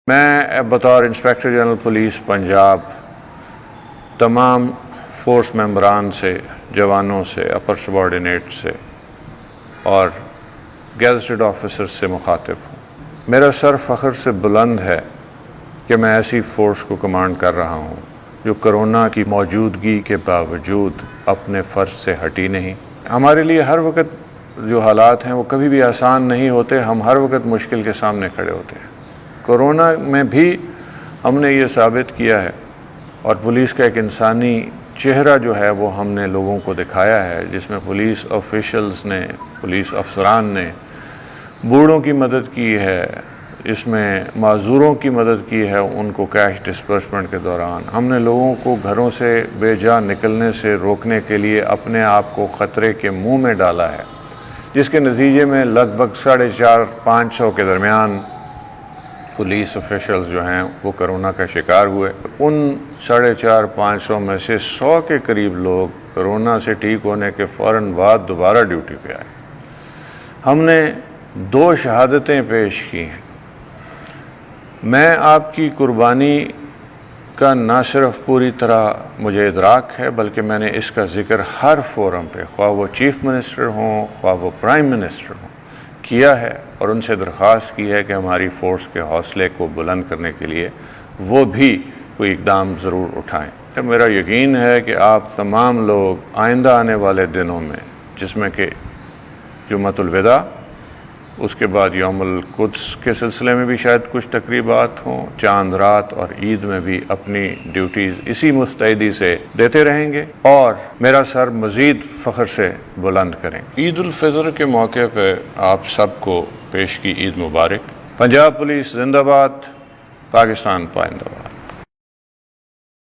میں بطور inspector general police Punjab تمام فورس ممبران سے، جوانوں سے، اپر سبارڈینیٹ سے اور گیزٹڈ آفیسر سے مخاطب ہوں۔ میرا سر فخر سے بلند ہے کہ میں ایسی فورس کو کمانڈ کر رہا ہوں جو کرونا کی موجودگی کے باوجود اپنے فرض سے ہٹی نہیں۔ ہمارے لیے ہر وقت جو حالات ہیں وہ کبھی بھی آسان نہیں ہوتے، ہم ہر وقت مشکل کے سامنے کھڑے ہوتے ہیں۔ کورونا میں بھی ہم نے یہ ثابت کیا ہے اور پولیس کا ایک انسانی چہرہ جو ہے وہ ہم نے لوگوں کو دکھایا ہے، جس میں پولیس آفیشلز نے، پولیس افسران نے بوڑھوں کی مدد کی ہے، اس میں معذوروں کی مدد کی ہے، ان کو کیش ڈسپرسمنٹ کے دوران ہم نے لوگوں کو گھروں سے بے جا نکلنے سے روکنے کے لیے اپنے آپ کو خطرے کے منہ میں ڈالا ہے، جس کے نتیجے میں لگ بھگ 450-500 کے درمیان پولیس افیشلز جو ہیں وہ کرونا کا شکار ہوئے۔ ان 450-500 میں سے 100 کے قریب لوگ کرونا سے ٹھیک ہونے کے فوراً بعد دوبارہ ڈیوٹی پہ آئے۔ ہم نے 2 شہادتیں پیش کی ہیں۔ میں آپ کی قربانی کا نہ صرف پوری طرح مجھے ادراک ہے، بلکہ میں نے اس کا ذکر ہر فورم پہ، خواہ وہ چیف منسٹر ہوں، خواہ وہ پرائم منسٹر ہوں، کیا ہے اور ان سے درخواست کی ہے کہ ہماری فورس کے حوصلے کو بلند کرنے کے لیے وہ بھی کوئی اقدام ضرور اٹھائیں۔ میرا یقین ہے کہ آپ تمام لوگ آئندہ آنے والے دنوں میں، جس میں کہ جمعۃ الوداع، اس کے بعد یوم القدس کے سلسلے میں بھی شاید کچھ تقریبات ہوں، چاند رات اور عید میں بھی اپنی ڈیوٹیز اسی مستعدی سے دیتے رہیں گے اور میرا سر مزید فخر سے بلند کریں گے۔ عید الفطر کے موقع پہ آپ سب کو پیش کی عید مبارک۔ پنجاب پولیس زندہ باد، پاکستان پائندہ باد۔